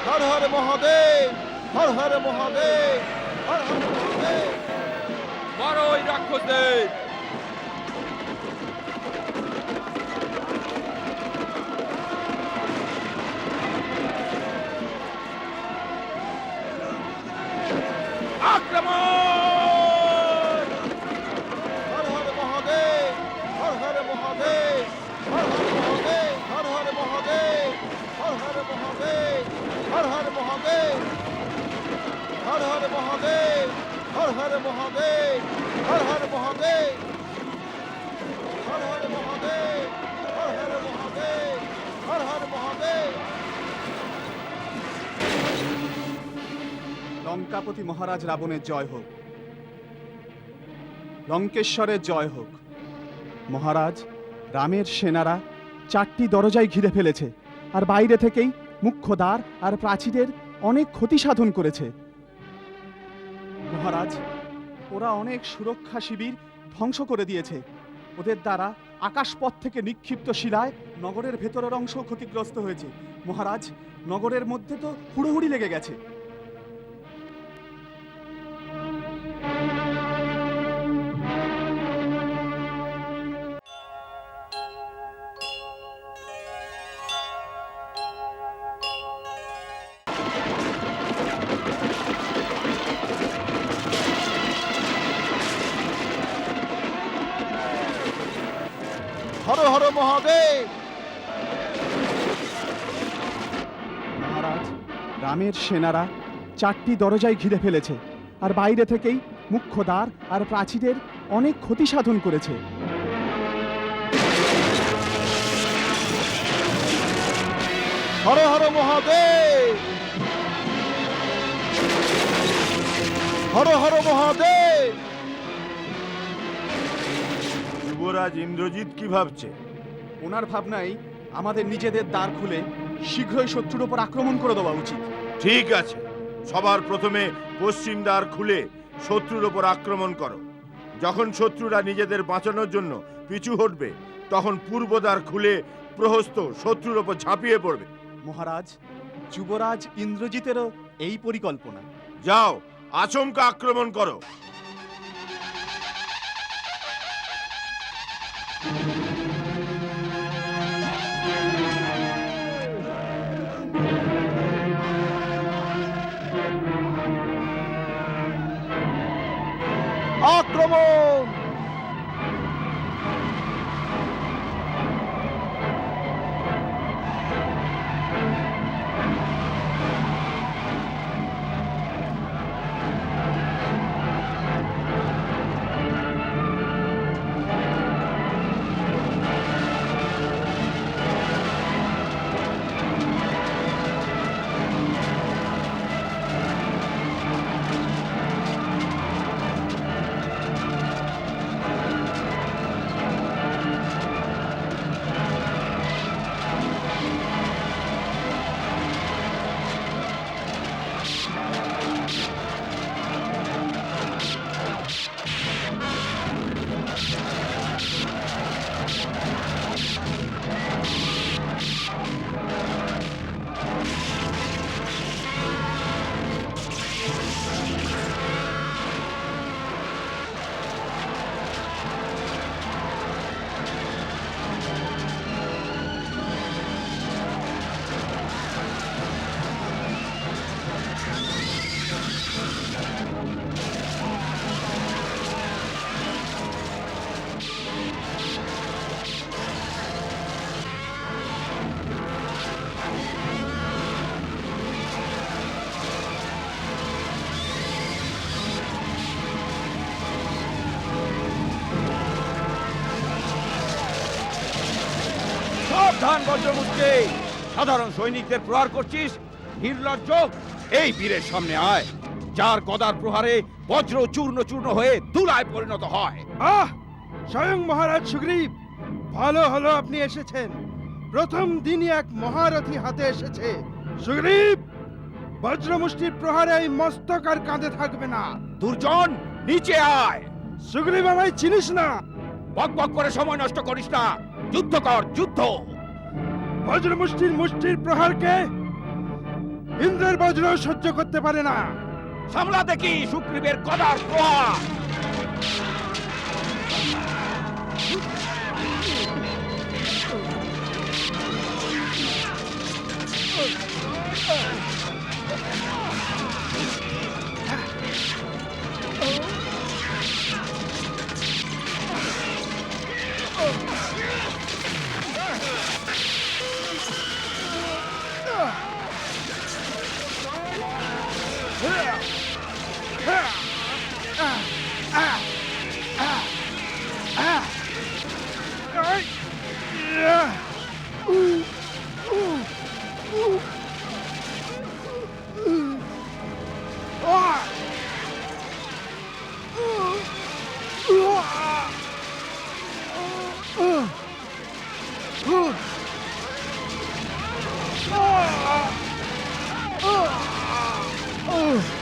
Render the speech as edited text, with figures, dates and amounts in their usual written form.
হর হর মহাদেব, হর হর মহাদেব, হর হর মহাদেব। মারো ওই রাক্ষসদের। আক্রমণ! হর হর মহাদেব, হর হর মহাদেব, হর হর মহাদেব, হর হর মহাদেব, হর হর মহাদেব, হর হর মহাদেব, হর হর মহাদেব, হর হর মহাদেব, হর হর মহাদেব, হর হর মহাদেব, হর হর মহাদেব, হর হর মহাদেব। লঙ্কাপতি মহারাজ রাবণের জয় হোক, লঙ্কেশ্বরের জয় হোক। মহারাজ, রামের সেনারা 4টি দরজায় ঘিরে ফেলেছে, আর বাইরে থেকেই মুখ্য দ্বার আর প্রাচীরের অনেক ক্ষতি সাধন করেছে। মহারাজ, ওরা অনেক সুরক্ষা শিবির ধ্বংস করে দিয়েছে। ওদের দ্বারা আকাশপথ থেকে নিক্ষিপ্ত শিলায় নগরের ভেতরের অংশ ক্ষতিগ্রস্ত হয়েছে। মহারাজ, নগরের মধ্যে তো হুড়োহুড়ি লেগে গেছে। হর হর মহাদেব। মহারাজ, রামের সেনারা 4টি দরজায় ঘিরে ফেলেছে, আর বাইরে থেকেই মুখ্য দ্বার আর প্রাচীরের অনেক ক্ষতি সাধন করেছে। হর হর মহাদেব, হর হর মহাদেব। যুবরাজ ইন্দ্রজিৎ কি ভাবছে? ওনার ভাবনাই আমাদের নিজেদের দ্বার খুলে শীঘ্রই শত্রুর ওপর আক্রমণ করে দেওয়া উচিত। ঠিক আছে, সবার প্রথমে পশ্চিম দ্বার খুলে শত্রুর ওপর আক্রমণ করো। যখন শত্রুরা নিজেদের বাঁচানোর জন্য পিছু হটবে, তখন পূর্ব দ্বার খুলে প্রহস্ত শত্রুর ওপর ঝাঁপিয়ে পড়বে। মহারাজ, যুবরাজ ইন্দ্রজিতেরও এই পরিকল্পনা। যাও, আচমকা আক্রমণ করো। আক্রমণ! সাবধান বজ্রমুষ্টি! সাধারণ সৈনিকদের প্রহার করছিস? নির্লজ্জ! এই বীরের সামনে আয়, যার গদার প্রহারে বজ্র চূর্ণ চূর্ণ হয়ে ধুলায় পরিণত হয়। স্বয়ং মহারাজ সুগ্রীব, ভালো হলো আপনি এসেছেন। প্রথম দিনই এক মহারথী হাতে এসেছে। সুগ্রীব, বজ্রমুষ্টির প্রহারে এই মস্তক আর কাঁধে থাকবে না। দুর্জন, নিচে আয়! সুগ্রীব, আমায় চিনিস না। বক বক করে সময় নষ্ট করিস না, যুদ্ধ কর, যুদ্ধ! বজ্রমুষ্টির মুষ্টির প্রহারকে ইন্দ্রের বজ্র সহ্য করতে পারে না। সামলা দেখি সুগ্রীবের গদার প্রহার। Oh!